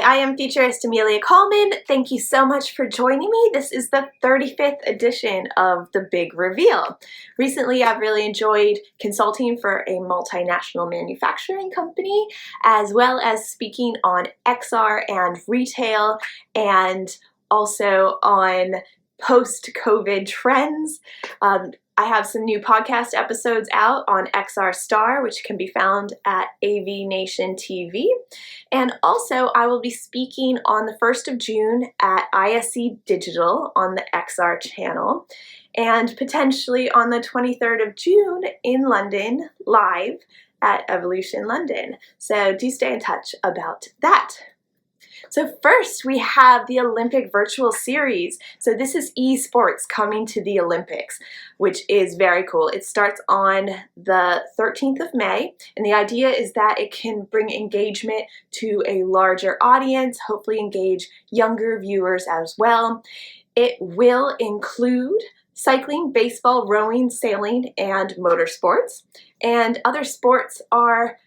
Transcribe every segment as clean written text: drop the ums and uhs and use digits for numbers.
I am futurist Amelia Kallman. Thank you so much for joining me. This is the 35th edition of The Big Reveal. Recently, I've really enjoyed consulting for a multinational manufacturing company, as well as speaking on XR and retail, and also on post-COVID trends. I have some new podcast episodes out on XR Star, which can be found at AV Nation TV. And also, I will be speaking on the 1st of June at ISE Digital on the XR channel, and potentially on the 23rd of June in London, live at Evolution London. So do stay in touch about that. So first, we have the Olympic Virtual Series. So this is esports coming to the Olympics, which is very cool. It starts on the 13th of May, and the idea is that it can bring engagement to a larger audience, hopefully engage younger viewers as well. It will include cycling, baseball, rowing, sailing, and motorsports. And other sports are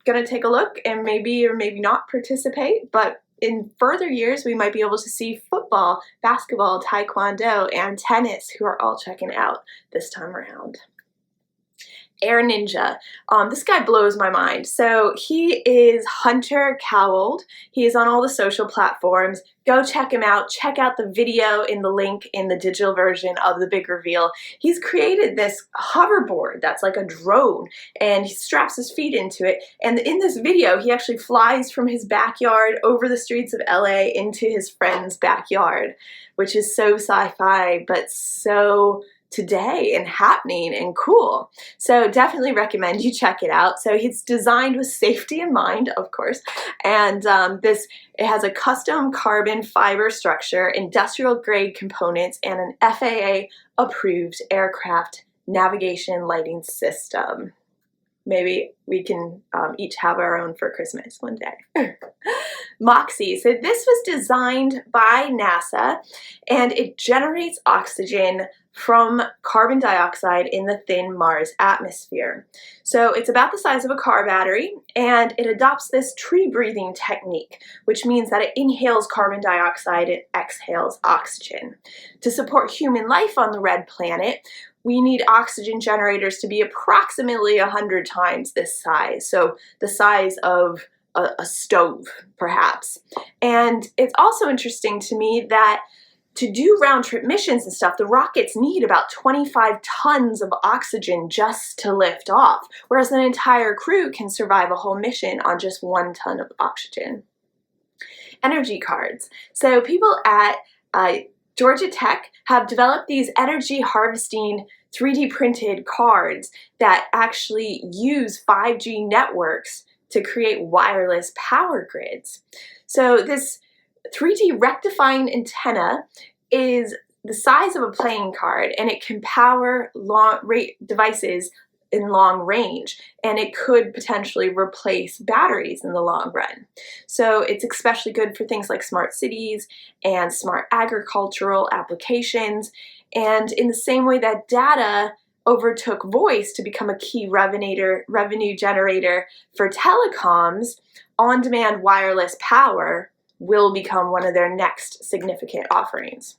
going to take a look and maybe or maybe not participate, but in further years, we might be able to see football, basketball, taekwondo, and tennis, who are all checking out this time around. Air Ninja. This guy blows my mind. So he is Hunter Cowled. He is on all the social platforms. Go check him out. Check out the video in the link in the digital version of The Big Reveal. He's created this hoverboard that's like a drone, and he straps his feet into it. And in this video, he actually flies from his backyard over the streets of LA into his friend's backyard, which is so sci-fi, but so today and happening and cool. So definitely recommend you check it out. So it's designed with safety in mind, of course, and it has a custom carbon fiber structure, industrial grade components, and an FAA approved aircraft navigation lighting system. Maybe we can each have our own for Christmas one day. Moxie. So this was designed by NASA, and it generates oxygen from carbon dioxide in the thin Mars atmosphere. So it's about the size of a car battery, and it adopts this tree breathing technique, which means that it inhales carbon dioxide and exhales oxygen. To support human life on the red planet, we need oxygen generators to be approximately 100 times this size, so the size of a stove, perhaps. And it's also interesting to me that to do round-trip missions and stuff, the rockets need about 25 tons of oxygen just to lift off, whereas an entire crew can survive a whole mission on just 1 ton of oxygen. Energy cards. So people at Georgia Tech have developed these energy harvesting 3D printed cards that actually use 5G networks to create wireless power grids. So this 3D rectifying antenna is the size of a playing card, and it can power devices in long range, and it could potentially replace batteries in the long run. So it's especially good for things like smart cities and smart agricultural applications. And in the same way that data overtook voice to become a key revenue generator for telecoms, on-demand wireless power will become one of their next significant offerings.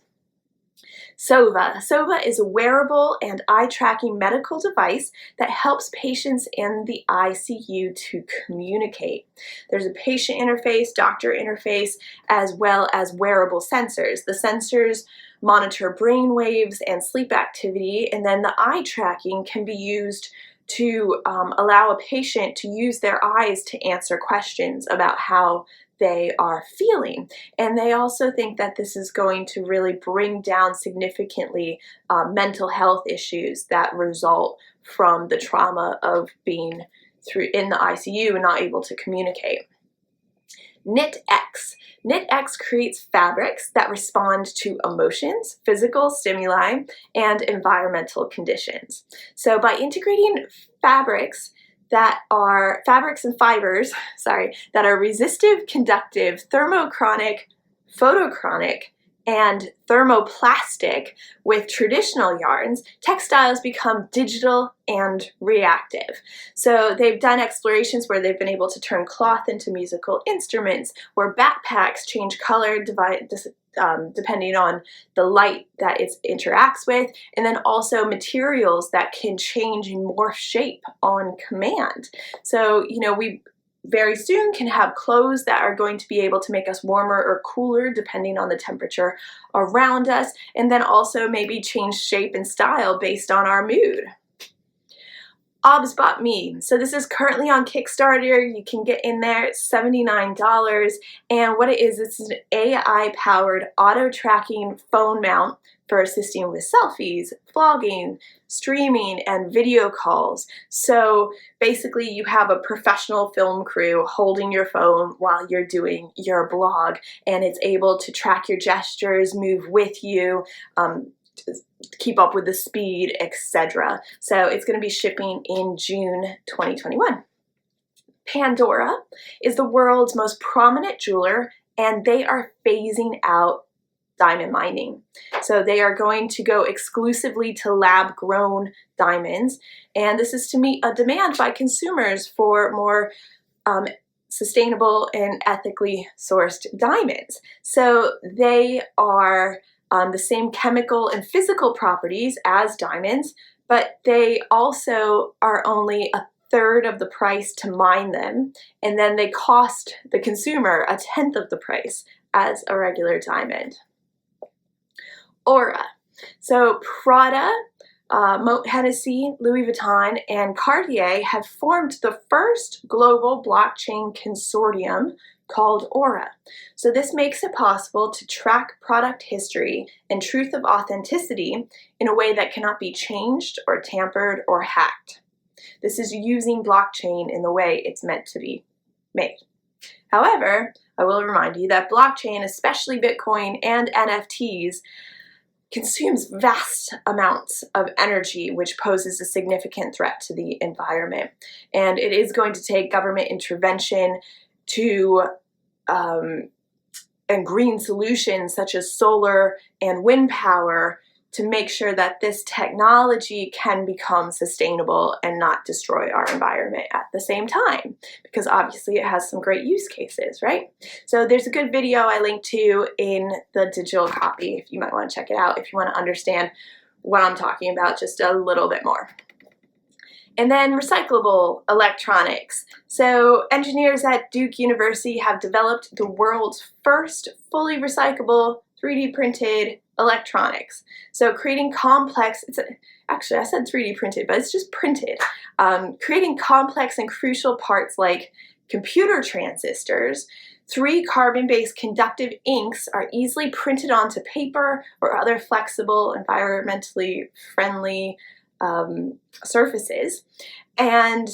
Soba. Soba is a wearable and eye-tracking medical device that helps patients in the ICU to communicate. There's a patient interface, doctor interface, as well as wearable sensors. The sensors monitor brain waves and sleep activity, and then the eye tracking can be used to allow a patient to use their eyes to answer questions about how they are feeling. And they also think that this is going to really bring down significantly mental health issues that result from the trauma of being in the ICU and not able to communicate. KnitX. KnitX creates fabrics that respond to emotions, physical stimuli, and environmental conditions. So by integrating fabrics and fibers, that are resistive, conductive, thermochromic, photochromic, and thermoplastic with traditional yarns, textiles become digital and reactive. So they've done explorations where they've been able to turn cloth into musical instruments, where backpacks change color depending on the light that it interacts with, and then also materials that can change and morph shape on command. So, you know, we very soon can have clothes that are going to be able to make us warmer or cooler depending on the temperature around us, and then also maybe change shape and style based on our mood. Obs Bought Me. So this is currently on Kickstarter. You can get in there, it's $79. And what it is, it's an AI-powered auto-tracking phone mount for assisting with selfies, vlogging, streaming, and video calls. So basically you have a professional film crew holding your phone while you're doing your blog, and it's able to track your gestures, move with you, keep up with the speed, etc. So it's going to be shipping in June 2021. Pandora is the world's most prominent jeweler, and they are phasing out diamond mining. So they are going to go exclusively to lab-grown diamonds, and this is to meet a demand by consumers for more sustainable and ethically sourced diamonds. So they are the same chemical and physical properties as diamonds, but they also are only a third of the price to mine them, and then they cost the consumer a tenth of the price as a regular diamond. Aura. So Prada, Moët Hennessy, Louis Vuitton, and Cartier have formed the first global blockchain consortium called Aura. So this makes it possible to track product history and truth of authenticity in a way that cannot be changed or tampered or hacked. This is using blockchain in the way it's meant to be made. However, I will remind you that blockchain, especially Bitcoin and NFTs, consumes vast amounts of energy, which poses a significant threat to the environment. And it is going to take government intervention to and green solutions such as solar and wind power to make sure that this technology can become sustainable and not destroy our environment at the same time, because obviously it has some great use cases, right? So there's a good video I linked to in the digital copy if you might want to check it out if you want to understand what I'm talking about just a little bit more. And then recyclable electronics. So engineers at Duke University have developed the world's first fully recyclable 3D printed electronics. So creating complex, actually I said 3D printed, but it's just printed. Creating complex and crucial parts like computer transistors, 3 carbon-based conductive inks are easily printed onto paper or other flexible, environmentally friendly surfaces, and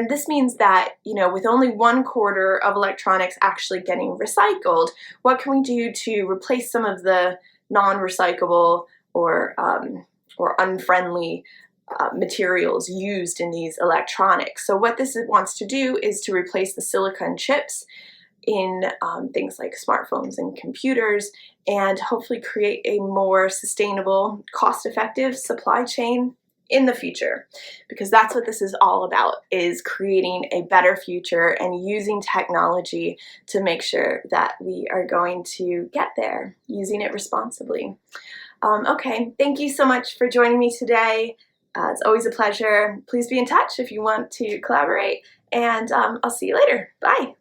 this means that, you know, with only 1/4 of electronics actually getting recycled, what can we do to replace some of the non-recyclable or unfriendly materials used in these electronics? So what this wants to do is to replace the silicon chips in things like smartphones and computers, and hopefully create a more sustainable, cost-effective supply chain in the future, because that's what this is all about, is creating a better future and using technology to make sure that we are going to get there, using it responsibly. Okay, thank you so much for joining me today. It's always a pleasure. Please be in touch if you want to collaborate, and I'll see you later. Bye.